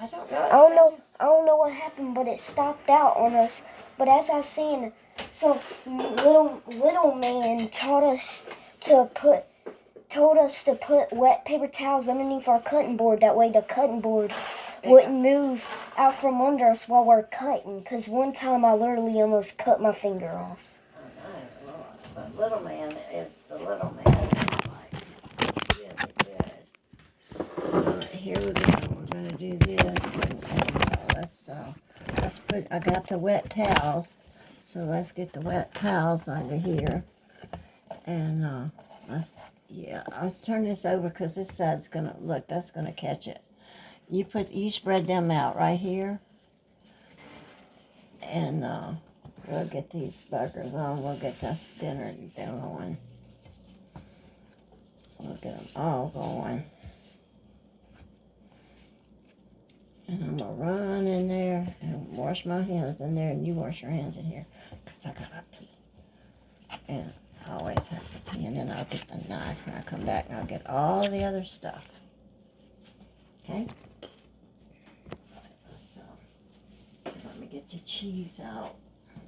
I don't know. I don't know what happened, but it stopped out on us. But as I was saying, so little man told us to put wet paper towels underneath our cutting board. That way the cutting board wouldn't move out from under us while we're cutting. Cause one time I literally almost cut my finger off. But little man is the little man. Like really good. Alright, here we go. We're gonna do this, and let's put. I got the wet towels, so let's get the wet towels under here, and let's turn this over because this side's gonna look. That's gonna catch it. You spread them out right here, and we'll get these buggers on. We'll get this dinner going. We'll get them all going. And I'm going to run in there and wash my hands in there, and you wash your hands in here because I got to pee. And I always have to pee, and then I'll get the knife when I come back, and I'll get all the other stuff. Okay? So, let me get your cheese out.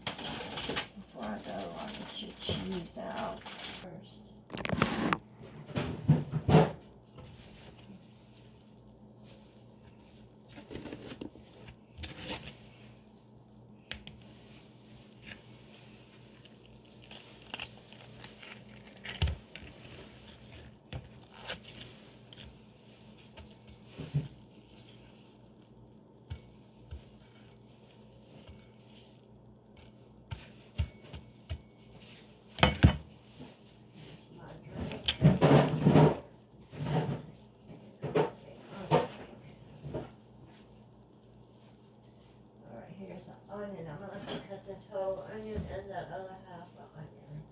Before I go, I'll get your cheese out first. Here's an onion. I'm going to cut this whole onion and that other half of onion.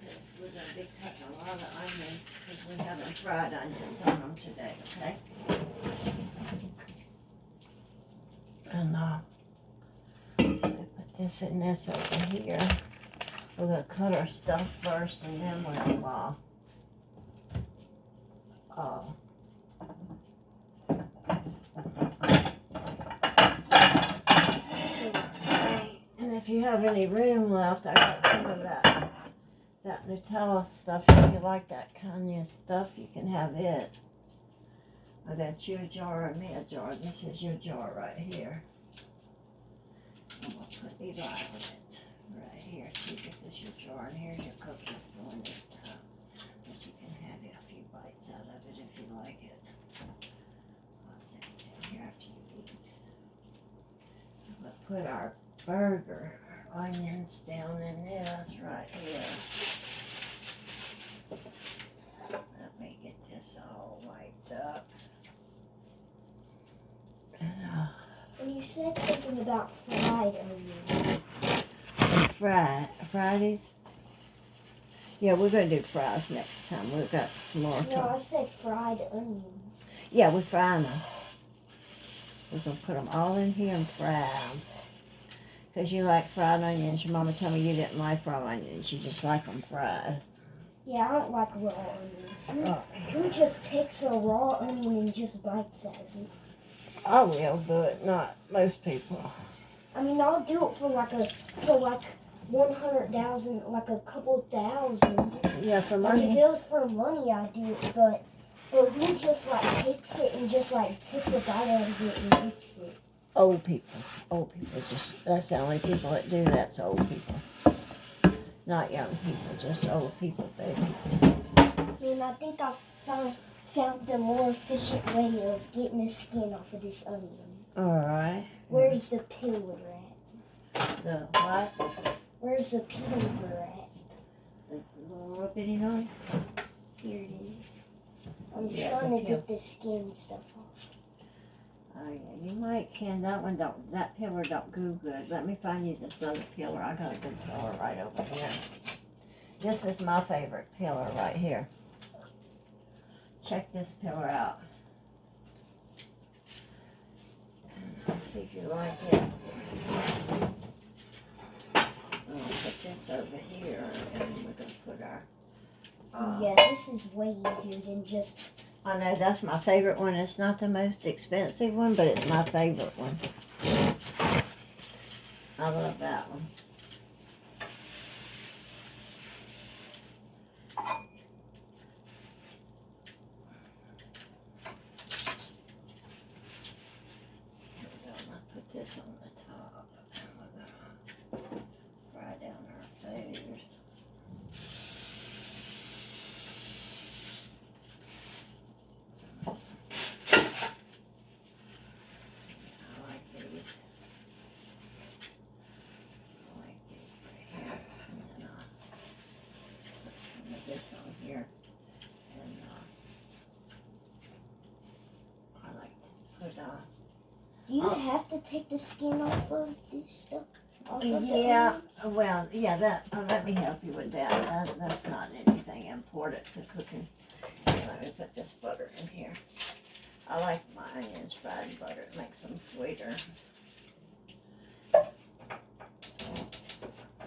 Because we're going to be cutting a lot of onions because we're having fried onions on them today, okay? And put this in this over here. We're going to cut our stuff first and then we'll if you have any room left, I got some of that Nutella stuff. If you like that kind of stuff, you can have it. Oh, that's your jar and me a jar. This is your jar right here. I'm going to put Eli on it right here. See, this is your jar, and here's your cookies going this time. But you can have a few bites out of it if you like it. I'll set it down here after you eat. I'm going to put our burger onions down in this right here. Let me get this all wiped up. And you said something about fried onions. Fridays? Yeah, we're going to do fries next time. We've got some more time. No, I said fried onions. Yeah, we're frying them. We're going to put them all in here and fry them. Because you like fried onions. Your mama told me you didn't like fried onions. You just like them fried. Yeah, I don't like raw onions. Who just takes a raw onion and just bites out of it? I will, but not most people. I mean, I'll do it for like 100,000, like a couple thousand. Yeah, for money. I mean, if it was for money, I'd do it, but who just like takes it and just like takes a bite out of it and eats it? Old people. That's the only people that do that. It's old people. Not young people, just old people, baby. I mean, I think I found a more efficient way of getting the skin off of this onion. Alright. Where's the peeler at? The what? Where's the peeler at? The little bitty knife? Here it is. I'm trying to get the skin stuff off. Oh yeah, you might can. That peeler don't go good. Let me find you this other peeler. I got a good peeler right over here. This is my favorite peeler right here. Check this peeler out. Let's see if you like it. I'm going to put this over here and we're going to put our... Yeah, this is way easier than just I know that's my favorite one. It's not the most expensive one, but it's my favorite one. I love that one. Here we go. I'm gonna put this on the top. And we're gonna fry down our food. I like these. I like these right here. And then put some of this on here. And I like to put Do you Oh. have to take the skin off of this stuff? Off of the yeah, onions? well, yeah, that, let me help you with that. That's not anything important to cooking. Here, let me put this butter in here. I like my onions fried in butter. It makes them sweeter.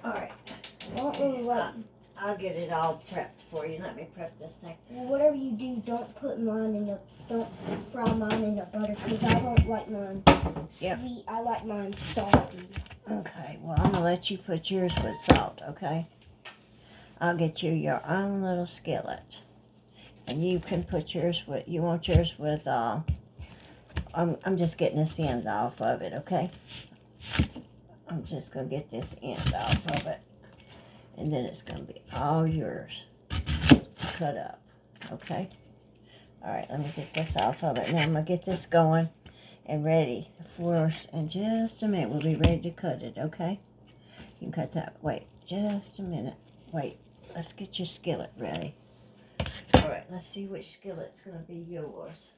Alright, Don't really like. I'll get it all prepped for you. Let me prep this thing. Whatever you do, don't put mine in the. Don't fry mine in the butter because I don't like mine Yep. sweet. I like mine salty. Okay, well, I'm gonna let you put yours with salt, okay? I'll get you your own little skillet. And you can put yours with, you want yours with, I'm just getting this end off of it, okay? I'm just gonna get this end off of it. And then it's gonna be all yours. Cut up, okay? Alright, let me get this off of it. Now I'm gonna get this going and ready for us in just a minute. We'll be ready to cut it, okay? You can cut that. Wait, just a minute. Wait, let's get your skillet ready. Alright, let's see which skillet's gonna be yours.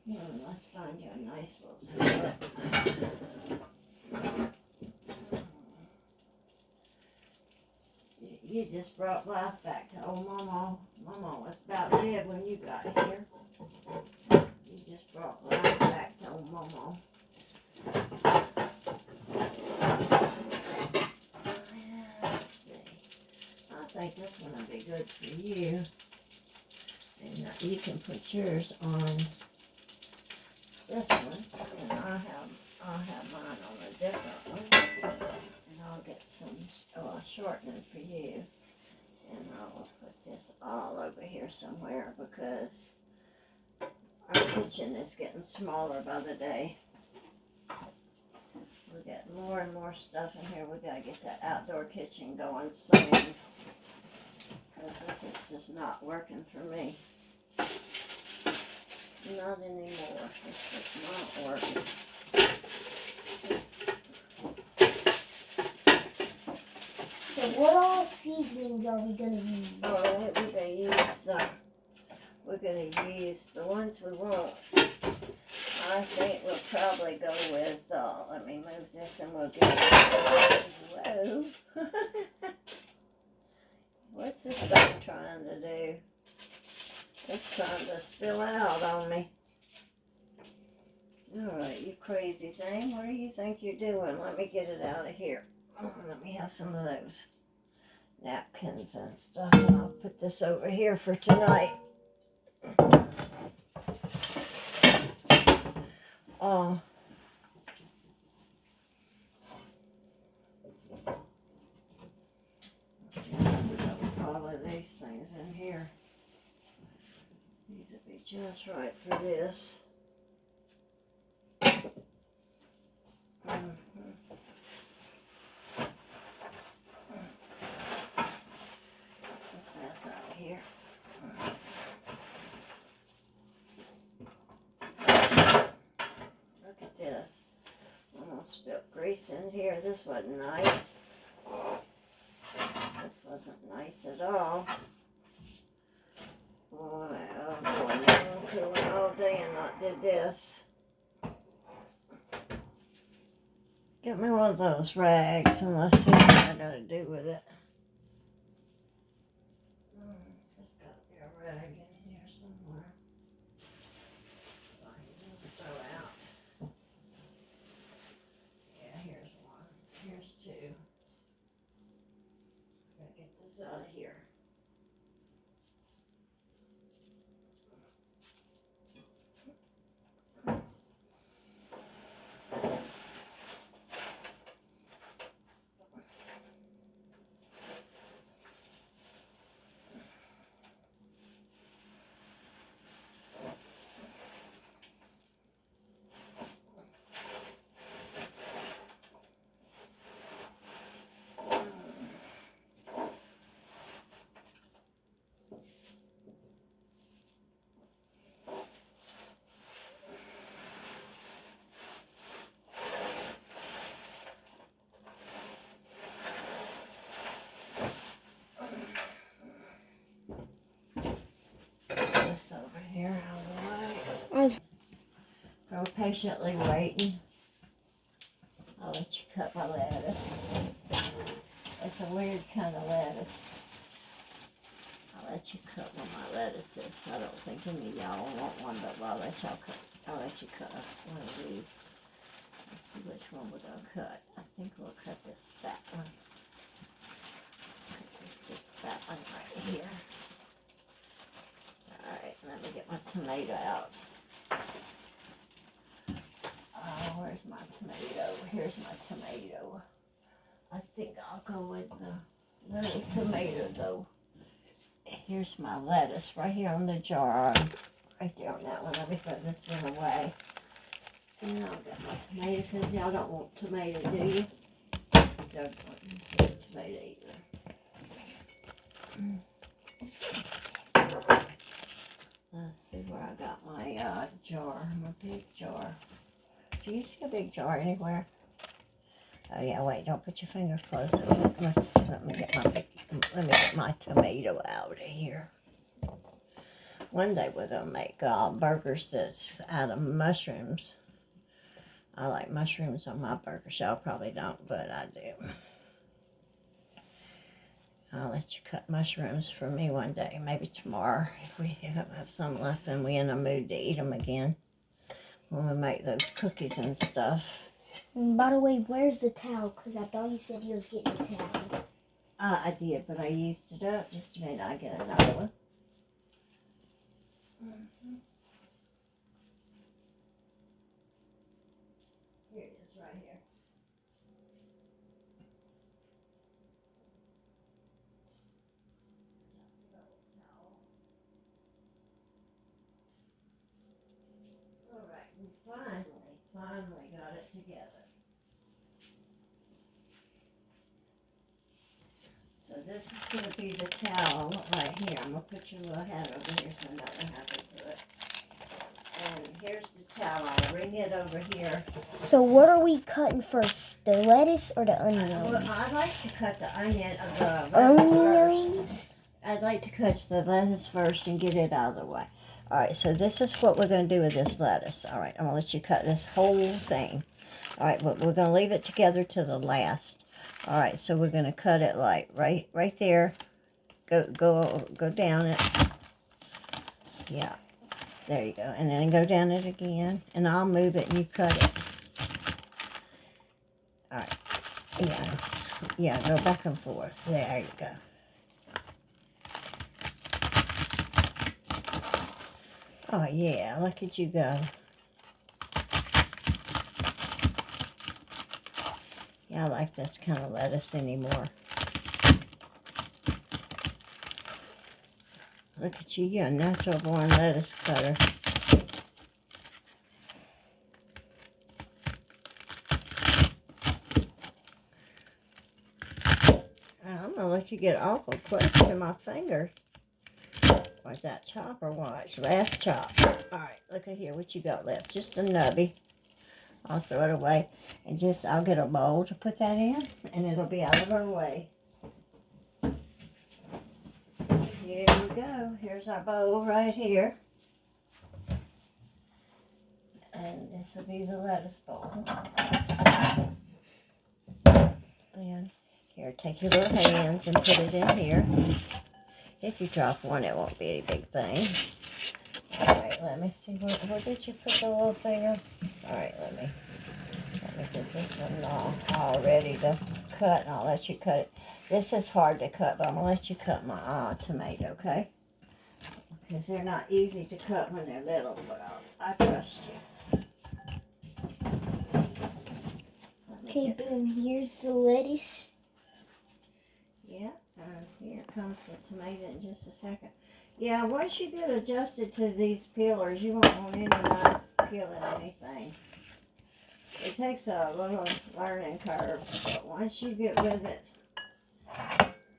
Let's find you a nice little skillet. You just brought life back to old Mama. Mama was about dead when you got here. You just brought life back to old Mama. Let's see. I think this one will be good for you. And you can put yours on this one. And I'll have mine on a different one. And I'll get some shortening for you. And I'll put this all over here somewhere because our kitchen is getting smaller by the day. We got more and more stuff in here. We gotta get that outdoor kitchen going soon. Because this is just not working for me. Not anymore. It's just not working. So what all seasonings are we gonna use? Oh, we're gonna use the ones we want. I think we'll probably go with, let me move this and we'll get, whoa. What's this thing trying to do? It's trying to spill out on me. Alright, you crazy thing. What do you think you're doing? Let me get it out of here. Let me have some of those napkins and stuff, and I'll put this over here for tonight. Let's see, I'll put all of these things in here. These would be just right for this. This mess out of here. Look at this. Almost spilled grease in here. This wasn't nice. This wasn't nice at all. Boy, oh boy, I'm cooling all day and not did this. Get me one of those rags and let's see what I gotta do with it. There's gotta be a rag in here somewhere. I can just throw out. Yeah, here's one. Here's two. Gotta get this out of here. we're patiently waiting, I'll let you cut my lettuce. It's a weird kind of lettuce. I'll let you cut one of my lettuces. I don't think any of y'all want one, but I'll let you cut one of these. Let's see which one we're gonna cut. I think we'll cut this fat one. This fat one right here. Alright, let me get my tomato out. Oh, where's my tomato? Here's my tomato. I think I'll go with the little tomato though. Here's my lettuce right here on the jar. Right there on that one. Let me throw this one away. And I'll get my tomato because y'all don't want tomato, do you? Don't want tomato either. Let's see where I got my jar, my big jar. Do you see a big jar anywhere? Oh yeah, wait, don't put your fingers close. Let me get my tomato out of here. One day we're gonna make burgers that's out of mushrooms. I like mushrooms on my burgers. Y'all probably don't, but I do. I'll let you cut mushrooms for me one day, maybe tomorrow, if we have some left and we're in a mood to eat them again. When we make those cookies and stuff. And by the way, where's the towel? Because I thought you said you was getting a towel. I did, but I used it up. Just a minute, I get another one. Here it is, right here. All right, we finally got it together. So this is going to be the towel right here. I'm going to put your little hat over here so nothing happens to it. And here's the towel. I'll bring it over here. So what are we cutting first? The lettuce or the onions? Well, I like to cut the onions first. I'd like to cut the lettuce first and get it out of the way. All right, so this is what we're going to do with this lettuce. All right, I'm going to let you cut this whole thing. All right, but we're going to leave it together to the last. All right, so we're going to cut it like right there. Go down it. Yeah, there you go. And then go down it again. And I'll move it and you cut it. All right, yeah, go back and forth. There you go. Oh, yeah, look at you go. Yeah, I like this kind of lettuce anymore. Look at you, you're a natural born lettuce cutter. I'm going to let you get awful close to my finger. Was that chop or what? Last chop. Alright, look at here what you got left. Just a nubby. I'll throw it away. And I'll get a bowl to put that in. And it'll be out of our way. Here we go. Here's our bowl right here. And this will be the lettuce bowl. And here, take your little hands and put it in here. If you drop one, it won't be any big thing. Alright, let me see. Where did you put the little thing? Alright, let me get this one all ready to cut, and I'll let you cut it. This is hard to cut, but I'm going to let you cut my tomato, okay? Because they're not easy to cut when they're little, but I trust you. Okay, boom, here's the lettuce. Yeah, here comes the tomato in just a second. Yeah, once you get adjusted to these peelers, you won't want anyone peeling anything. It takes a little learning curve, but once you get with it,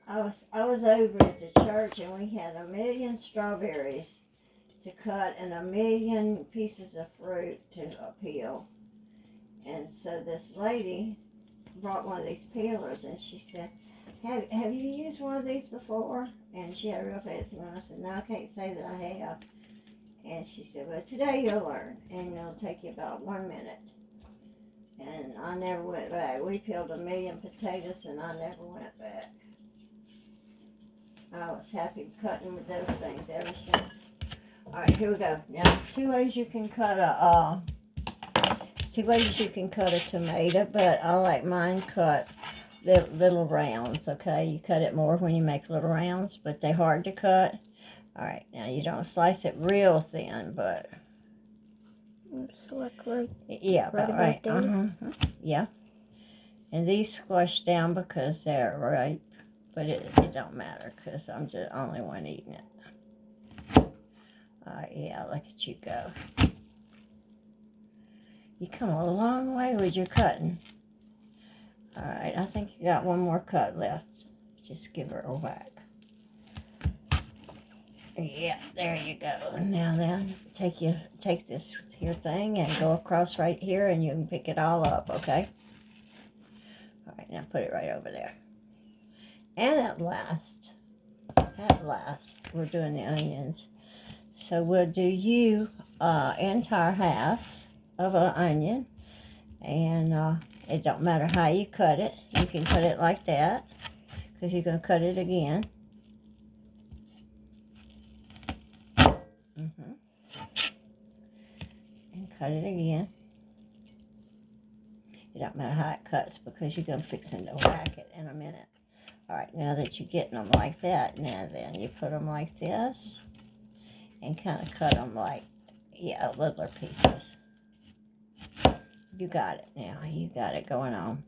I was over at the church and we had 1,000,000 strawberries to cut and 1,000,000 pieces of fruit to peel. And so this lady brought one of these peelers and she said, have you used one of these before? And she had a real fancy one. I said, no, I can't say that I have. And she said, well, today you'll learn, and it'll take you about 1 minute. And I never went back. We peeled 1,000,000 potatoes, and I never went back. I was happy cutting with those things ever since. All right, here we go. Now, there's 2 ways you can cut a tomato, but I like mine cut little rounds. Okay, you cut it more when you make little rounds, but they're hard to cut. All right, now you don't slice it real thin, but So like yeah, right about right. there. Yeah, and these squash down because they're ripe, but it don't matter because I'm just the only one eating it. Yeah, look at you go. You come a long way with your cutting. All right, I think you got one more cut left. Just give her a whack. Yeah, there you go. Now then, take this here thing and go across right here, and you can pick it all up, okay? All right, now put it right over there. And at last, we're doing the onions. So we'll do you entire half of an onion, and it don't matter how you cut it. You can cut it like that, because you're going to cut it again. And cut it again. It don't matter how it cuts because you're going to fix them to whack it in a minute. All right, now that you're getting them like that, now then you put them like this and kind of cut them like, yeah, littler pieces. You got it now. You got it going on.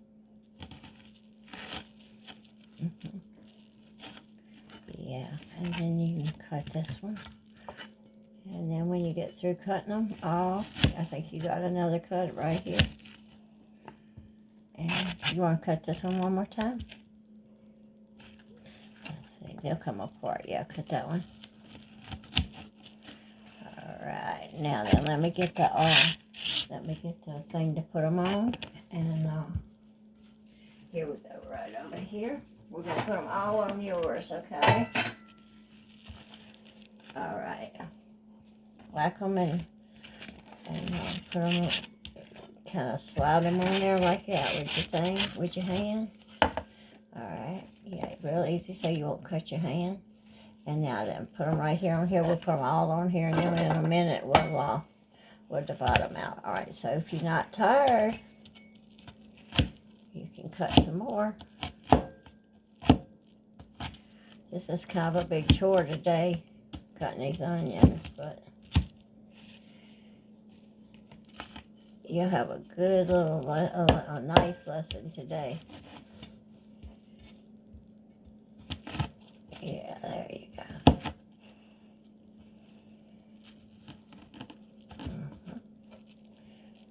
Yeah, and then you can cut this one. And then when you get through cutting them all, I think you got another cut right here. And you want to cut this one more time? Let's see, they'll come apart. Yeah, cut that one. All right, now then, let me get the thing to put them on. And here we go, right over here. We're going to put them all on yours, okay? All right. Whack them and put them, kind of slide them on there like that with your hand. All right. Yeah, real easy so you won't cut your hand. And now then, put them right here on here. We'll put them all on here, and then in a minute we'll divide them out. All right, so if you're not tired, you can cut some more. This is kind of a big chore today, cutting these onions, but you'll have a good a nice lesson today. Yeah, there you go.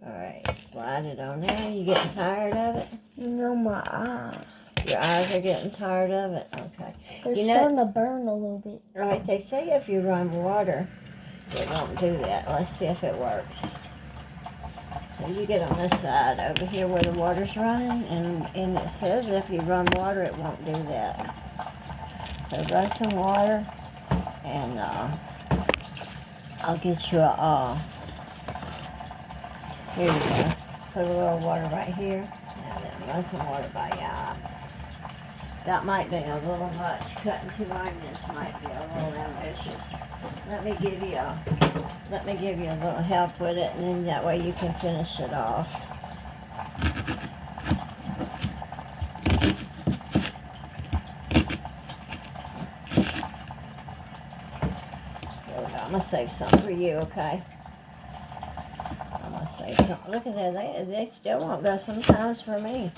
All right, slide it on there. You getting tired of it? No, my eyes. Your eyes are getting tired of it? Okay. They're starting to burn a little bit. Right, they say if you run water, it won't do that. Let's see if it works. So you get on this side over here where the water's running, and it says if you run water, it won't do that. So run some water, and I'll get you here you go. Put a little water right here, and then run some water by your eye. That might be a little much. Cutting 2 onions might be a little ambitious. Let me give you a little help with it, and then that way you can finish it off. I'm gonna save some for you, okay? I'm gonna save some. Look at that. They still won't go sometimes for me.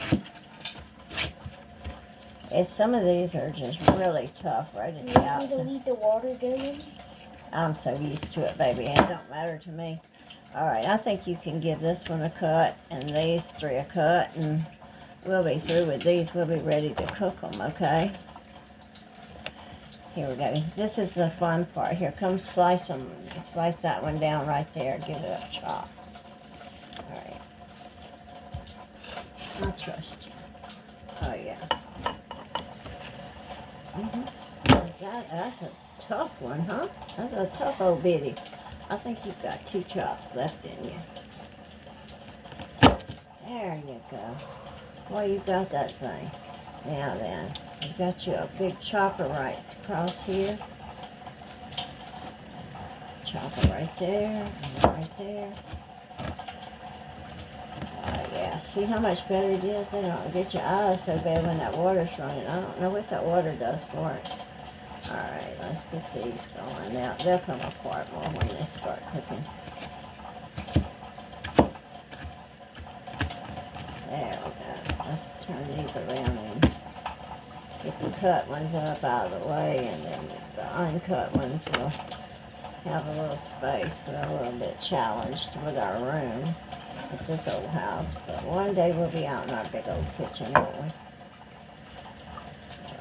Some of these are just really tough right at the outside. You want me to leave the water going? I'm so used to it, baby. It don't matter to me. All right, I think you can give this one a cut and these 3 a cut, and we'll be through with these. We'll be ready to cook them, okay? Here we go. This is the fun part. Here, come slice them. Slice that one down right there. Get it up chopped. All right. I trust you. Oh, yeah. That's a tough one, huh? That's a tough old bitty. I think you've got 2 chops left in you. There you go. Well, you got that thing. Now then, you've got you a big chopper right across here. Chopper right there, and right there. Yeah, see how much better it is? They don't get your eyes so bad when that water's running. I don't know what that water does for it. Alright, let's get these going. Now, they'll come apart more when they start cooking. There we go. Let's turn these around and get the cut ones up out of the way, and then the uncut ones will have a little space. We're a little bit challenged with our room at this old house, but one day we'll be out in our big old kitchen, won't we?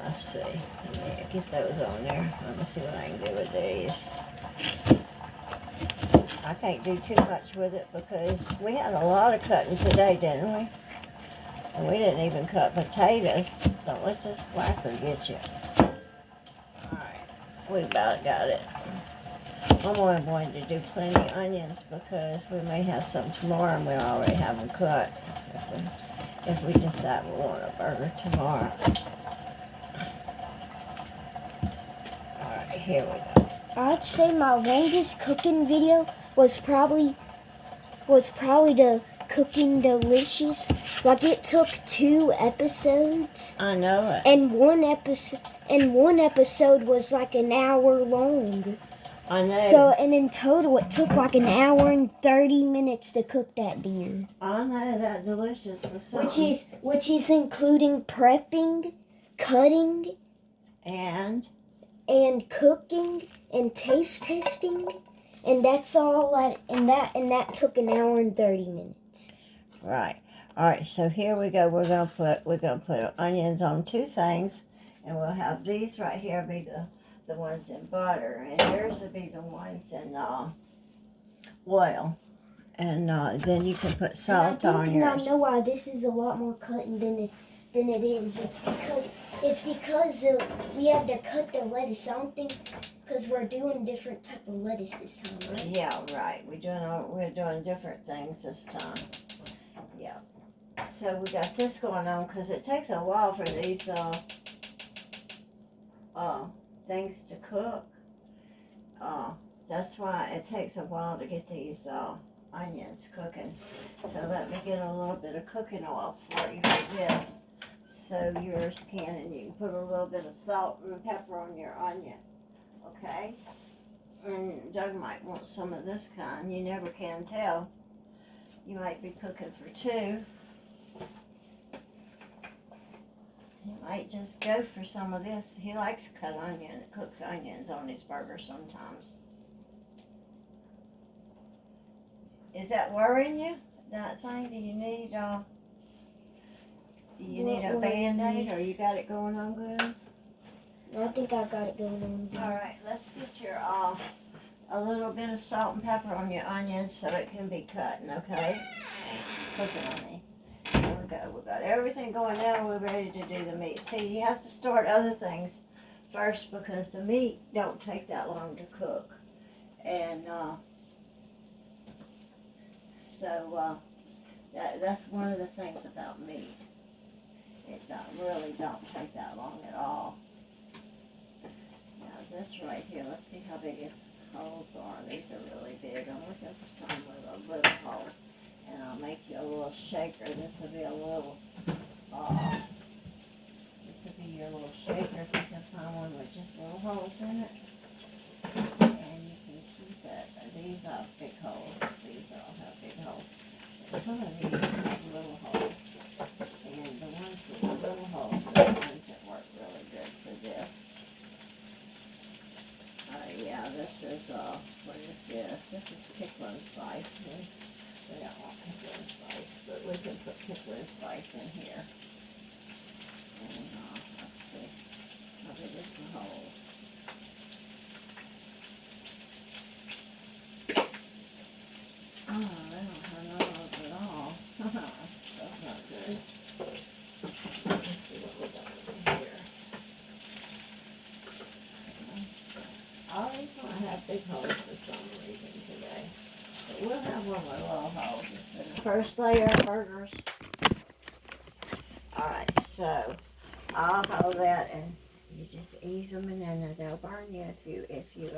Let's see. Yeah, get those on there. Let me see what I can do with these. I can't do too much with it because we had a lot of cutting today, didn't we? And we didn't even cut potatoes. Don't let this blacker get you. Alright, we about got it. I'm only going to do plenty of onions because we may have some tomorrow and we'll already have them cut if we decide we want a burger tomorrow. Alright, here we go. I'd say my longest cooking video was probably the Cooking Delicious. Like, it took 2 episodes. I know it. And one episode was like an hour long. I know. So, and in total, it took like an hour and 30 minutes to cook that deer. I know that delicious was something. Which is including prepping, cutting, and cooking and taste testing, and that's all and that took an hour and 30 minutes. Right. All right. So here we go. We're gonna put onions on 2 things, and we'll have these right here be the ones in butter, and yours will be the ones in oil, and then you can put salt on yours. I know why this is a lot more cutting than it is. It's because we had to cut the lettuce. I don't think because we're doing different type of lettuce this time, right? Yeah, right. We're doing different things this time. Yeah. So we got this going on because it takes a while for these things to cook. That's why it takes a while to get these onions cooking. So let me get a little bit of cooking oil for you for this. So yours can, and you can put a little bit of salt and pepper on your onion. Okay? And Doug might want some of this kind. You never can tell. You might be cooking for 2. He might just go for some of this. He likes cut onion. Cooks onions on his burger sometimes. Is that worrying you? That thing? Do you need a Band-Aid, or you got it going on good? I think I got it going on good. All right, let's get your a little bit of salt and pepper on your onions so it can be cutting, okay? Cooking on me. There we go. We got everything going now. We're ready to do the meat. See, you have to start other things first because the meat don't take that long to cook, and so that's one of the things about meat. It really don't take that long at all. Now this right here, let's see how big its holes are. These are really big. I'm looking for some with a little hole. And I'll make you a little shaker. This will be a little, this will be your little shaker if you can find one with just little holes in it. And you can keep it. These have big holes. These all have big holes. Some of these have little holes. And the ones with the little holes are the ones that work really good for this. Yeah, this is, what is this? This is pickling spice. We don't want pickling spice, but we can put pickling spice in here. And, let's see. How big is the hole? Oh, I don't have no holes at all. That's not good. Let's see what we got in here. All these want to have big holes for some reason today. have one of my little holes. This is the first layer of burgers. Alright, so I'll hold that and you just ease them in there and they'll burn you if you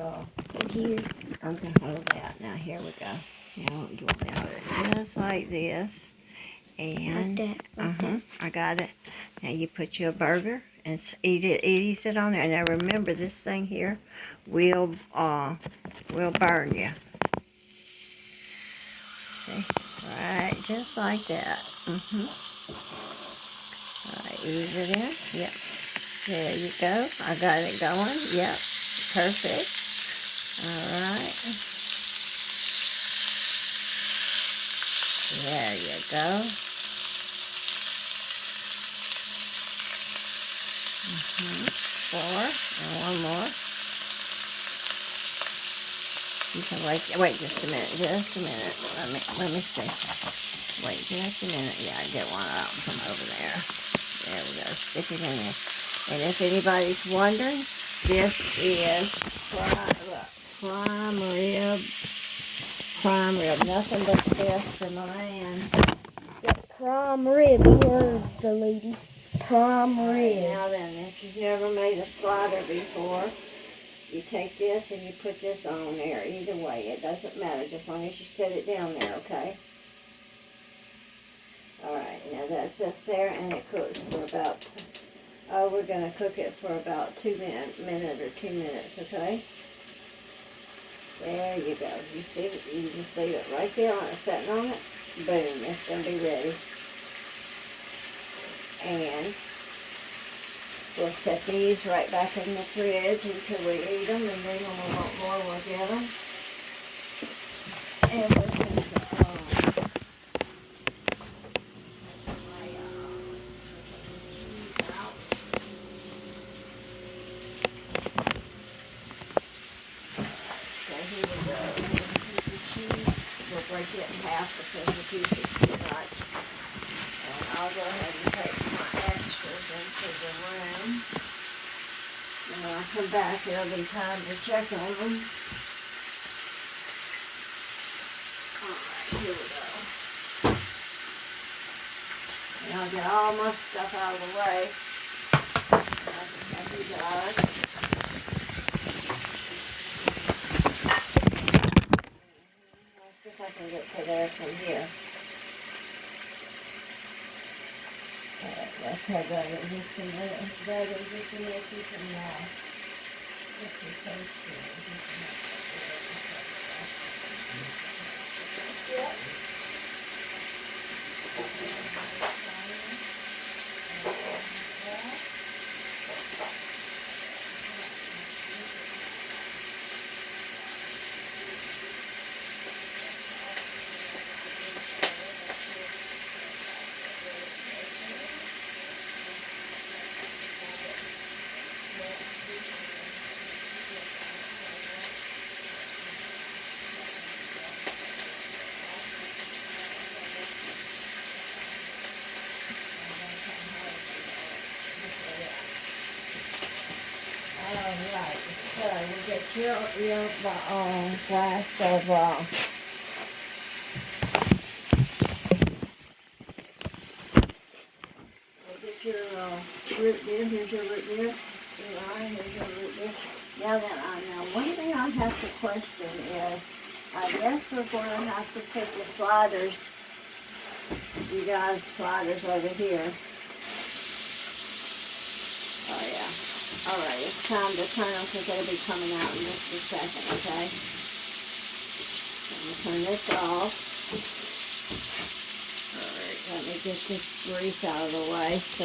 Here. okay, hold that. Now here we go. Now do about it just like this. And Like that. I got it. Now you put your burger and ease it on there. Now remember, this thing here will burn you. See? Right, just like that. Alright, ease it in. Yep. There you go. I got it going. Yep. Perfect. Alright. There you go. Four. And one more. You can wait just a minute. Just a minute. Let me see. Wait just a minute. Yeah, get one out from over there. There we go. Stick it in there. And if anybody's wondering, this is prime rib. Prime rib. Nothing but the best for my man. Prime rib. You heard the lady. Prime rib. Now then, if you've never made a slider before, you take this and you put this on there. Either way, it doesn't matter, just as long as you set it down there, okay? Alright, now that sits there and it cooks for about, we're going to cook it for about 2 minutes or 2 minutes, okay? There you go. You see, you just leave it right there on it, setting on it. Boom, it's going to be ready. And we'll set these right back in the fridge until we eat them, and then when we want more, we'll get them. And we'll put the So here we go. And then piece of cheese, we'll break it in half between the pieces too much. And I'll go ahead and take my extras into the room. And when I come back, it'll be time to check on them. Alright, here we go. And I'll get all my stuff out of the way. I can have you guys. Let's see if I can get to there from here. Let's have that in just a minute. That in just a minute. You can get your toast here. Alright, so we get your glass of, we'll get your root beer. Here's your root beer. Here's your root beer. Now one thing I have to question is, I guess we're going to have to put the sliders, you guys, sliders over here. Oh yeah. Alright, it's time to turn them because they'll be coming out in just a second, okay? Let me turn this off. Alright, let me get this grease out of the way. So,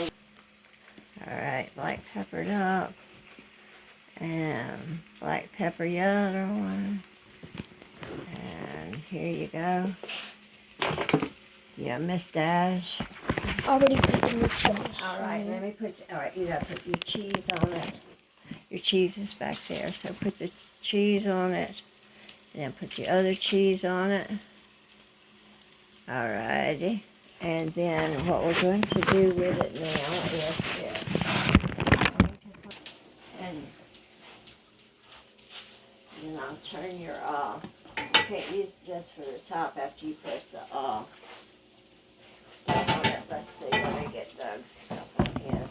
alright, black peppered up. And black pepper the other one. And here you go. Yeah, Miss Dash. Already put the mustache. Alright, let me put, alright, you gotta put your cheese on it. Your cheese is back there, so put the cheese on it. And then put your other cheese on it. Alrighty. And then what we're going to do with it now is this. And then I'll turn your can't use this for the top after you put the stuff on it. Let's see, let me get Doug's stuff on his.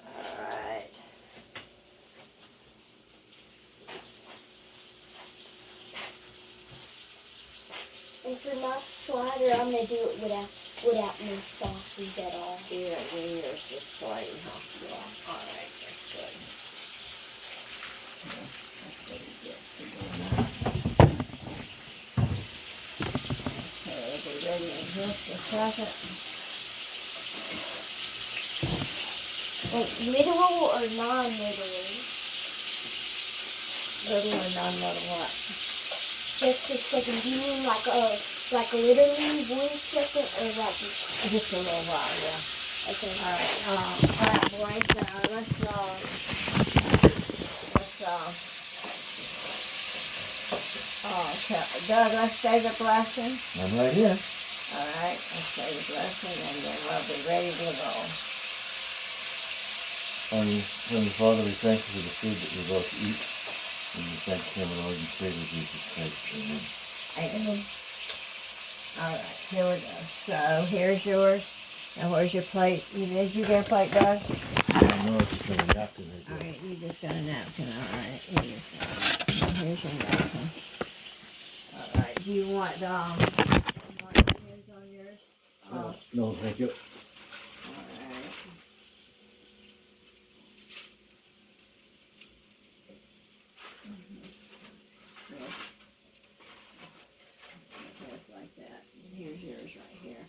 Alright. And for my slider, I'm gonna do it without no sauces at all. Yeah, yours just plain, huh? Yeah. Alright, that's good. That's what he gets for doing that. So it'll be ready in just a second. Like literal or non-literal? Little or non-little what? Just a second. Do you mean like literally 1 second or like Just a little while, yeah. okay? Alright, boys, let's Doug, let's say the blessing. I'm right here. Alright, let's say the blessing and then we'll be ready to roll. Heavenly Father, we thank you for the food that we're about to eat. And we thank you, our Lord and Savior Jesus Christ. Amen. Amen. Alright, here we go. So, here's yours. Now, where's your plate? Did you get a plate, Doug? I don't know if it's going to have to make it. Alright, you just got a napkin, alright. Here's your napkin. Alright, do you want onions on yours? No, thank you. Alright. Just like that. And here's yours right here.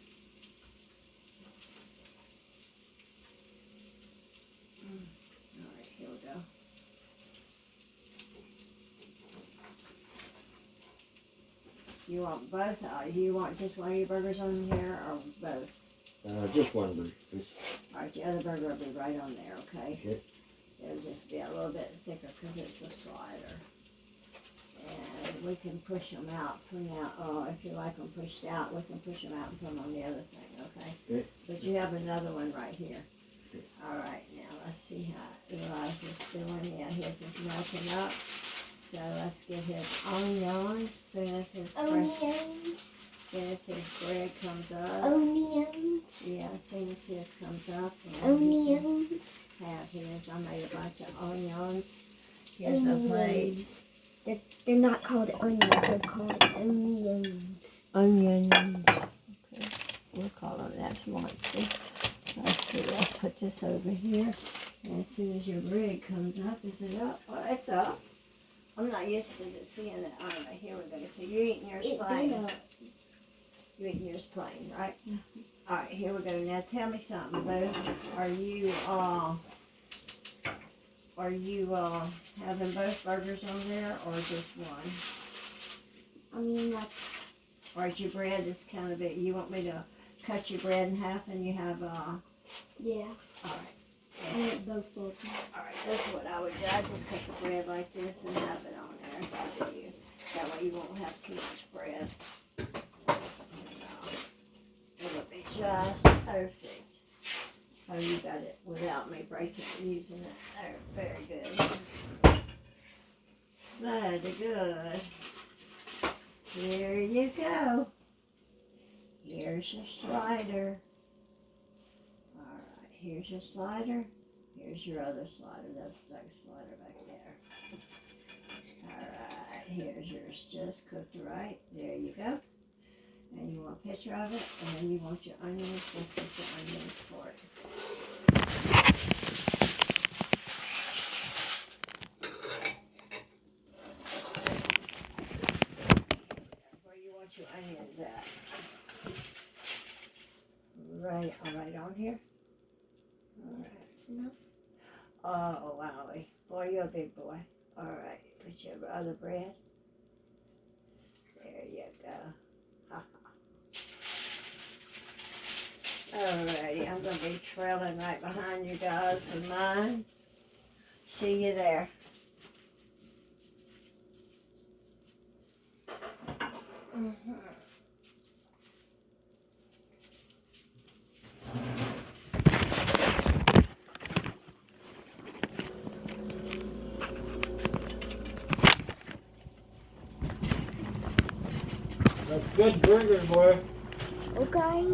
Alright, here we go. You want both? Do you want just one of your burgers on here or both? Just one burger, please. Alright, the other burger will be right on there, okay? Okay. It'll just be a little bit thicker because it's a slider. And we can push them out from now. Oh, if you like them pushed out, we can push them out and put them on the other thing, okay? Okay. But you have another one right here. Okay. Alright, now let's see how Eli's is doing. Yeah, his is melting up. So let's get his onions. Soon as his bread comes up. Onions. Yeah, as soon as his comes up. Onions. Have his. I made a bunch of onions. Here's a plate. They're not called onions. They're called onions. Onions. Okay. We'll call them that if you want to. Let's see. Let's put this over here. And as soon as your bread comes up, is it up? Oh, it's up. I'm not used to seeing it. All right, here we go. So you're eating yours plain. You're eating yours plain, right? Mm-hmm. All right, here we go. Now tell me something, Boo. Are you having both burgers on there or just one? I mean, like. Or is your bread is kind of big? You want me to cut your bread in half and you have Yeah. all right. I want both of them. Alright, that's what I would do. I just cut the bread like this and have it on there if I do you. That way you won't have too much bread. It'll be just perfect. Oh, you got it without me breaking it, using it. There, very good. Very good. Here you go. Here's your slider. Alright, here's your slider. Here's your other slider. That's Doug's slider back there. Alright, here's yours just cooked right. There you go. And you want a picture of it, and then you want your onions. Let's get your onions for it. Where you want your onions at? Right on here. Alright. Enough. Oh, wowie. Boy, you're a big boy. Alright, put your other bread. There you go. Alrighty, I'm going to be trailing right behind you guys with mine. See you there. Mm-hmm. Good burger, boy. Okay.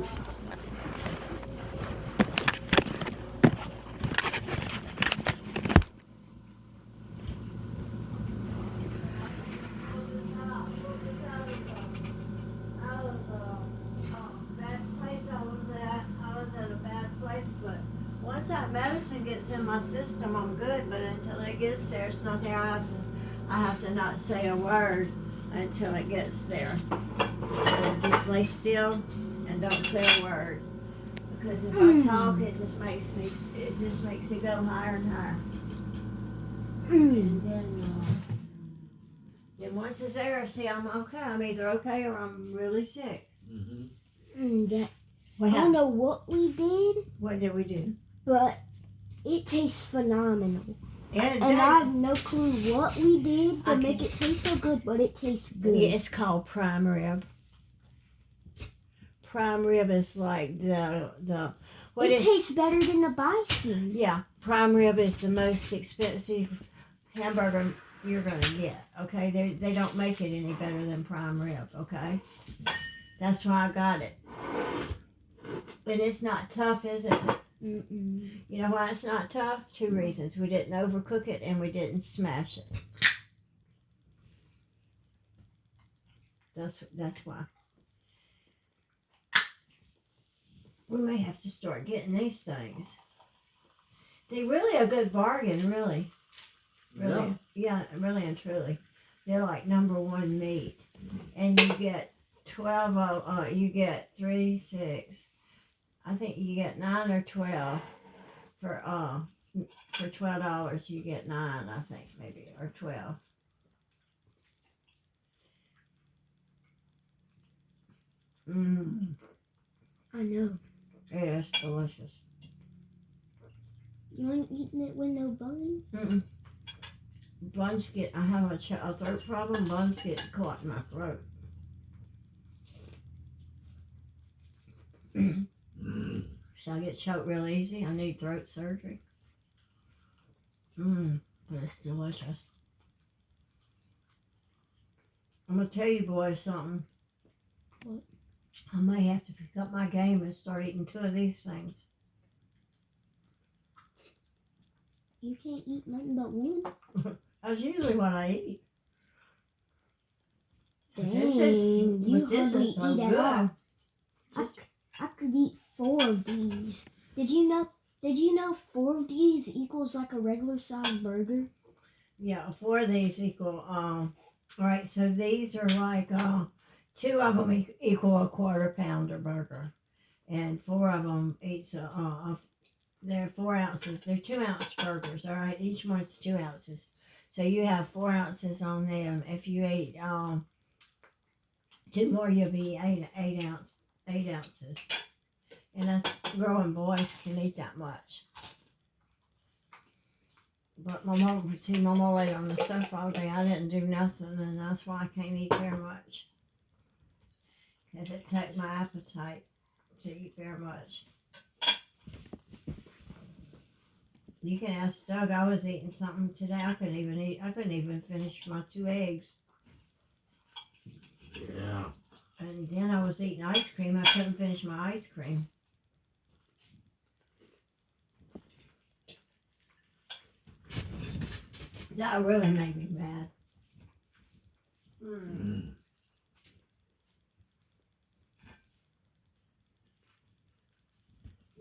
Once that medicine gets in my system, I'm good. But until it gets there, it's nothing. I have to not say a word until it gets there. And just lay still and don't say a word. Because if I talk, it just makes it go higher and higher. And then once it's there, see, I'm okay. I'm either okay or I'm really sick. That, What I don't happened? know what we did, What did we do? but it tastes phenomenal. And And I have no clue what we did to Okay. make it taste so good, but it tastes good. it's called prime rib. Prime rib is like the what It is tastes better than the bison. yeah. Prime rib is the most expensive hamburger you're gonna get. Okay, they don't make it any better than prime rib. Okay, that's why I got it. But it's not tough, is it? Mm-mm. You know why it's not tough? 2 reasons. We didn't overcook it and we didn't smash it. That's why. We may have to start getting these things. They're really a good bargain, really. Really, yeah, really and truly. They're like #1 meat. And you get 12 of, you get 3, 6. I think you get 9 or 12 for $12 you get 9, I think, maybe, or 12. I know. It is delicious. You ain't eating it with no bun? Buns I have a throat problem, buns get caught in my throat. So I get choked real easy. I need throat surgery. But it's delicious. I'm gonna tell you boys something. What? I may have to pick up my game and start eating 2 of these things. You can't eat nothing but one. That's usually what I eat. Dang, But this hardly is so eat at good. all. Just- I could eat 4 of these. Did you know 4 of these equals like a regular sized burger? Yeah, 4 of these equal, right, so these are like, 2 of them equal a quarter pounder burger. And 4 of them each, they're 4 ounces. They're 2 ounce burgers, all right? Each one's 2 ounces. So you have 4 ounces on them. If you ate, 2 more, you'll be 8 ounces. And us growing boys can eat that much. But my mom laid on the sofa all day. I didn't do nothing, and that's why I can't eat very much. Because it took my appetite to eat very much. You can ask Doug. I was eating something today. I couldn't even finish my 2 eggs. Yeah. And then I was eating ice cream. I couldn't finish my ice cream. That really made me mad.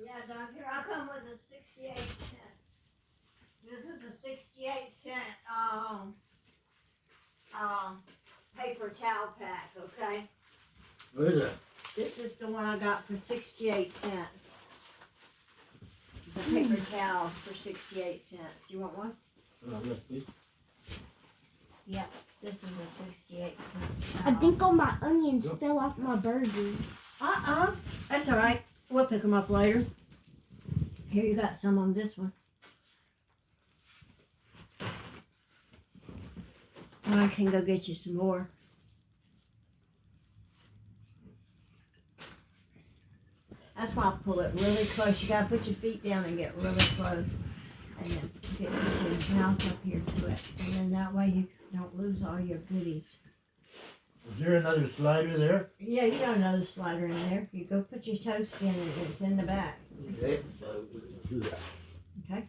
Yeah, Doug, here I come with a 68 cent. This is a 68 cent paper towel pack, okay? What is it? This is the one I got for 68 cents. The paper towels for 68 cents. You want one? Yes, please. This is a 68 cent. I think all my onions fell off my burger. That's all right. We'll pick them up later. Here, you got some on this one. I can go get you some more. That's why I pull it really close. You gotta put your feet down and get really close. And then get your mouth up here to it. And then that way you don't lose all your goodies. Is there another slider there? Yeah, you got another slider in there. You go put your toast in it. It's in the back. Okay, so we'll do that. Okay.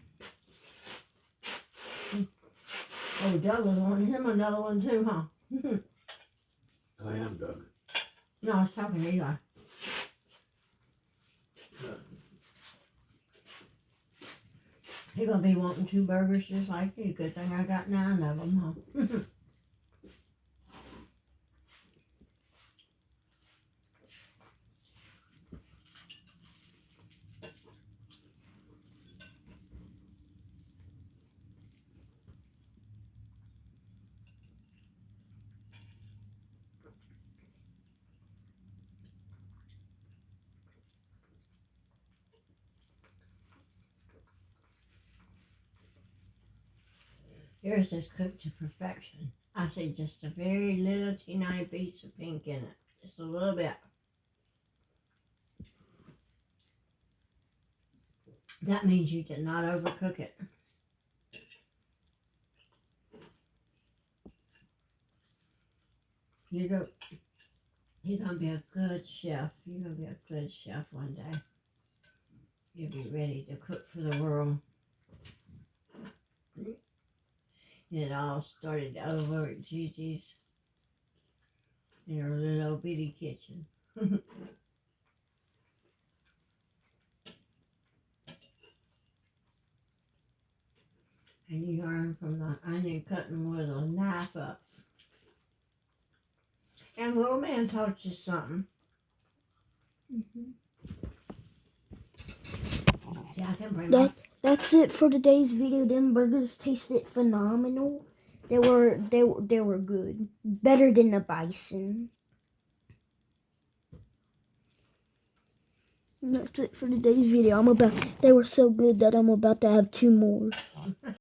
Oh, Douglas wanted him another one too, huh? I am Doug. No, I was talking to Eli. He gonna be wanting 2 burgers just like you. Good thing I got 9 of them, huh? Yours is cooked to perfection. I see just a very little teeny piece of pink in it. Just a little bit. That means you did not overcook it. You're gonna be a good chef. You're gonna be a good chef one day. You'll be ready to cook for the world. It all started over at Gigi's in her little bitty kitchen. And you learn from the onion cutting with a knife up. And little man taught you something. See, I can bring my... That's it for today's video. Them burgers tasted phenomenal. They were good. Better than the bison. And that's it for today's video. They were so good that I'm about to have 2 more.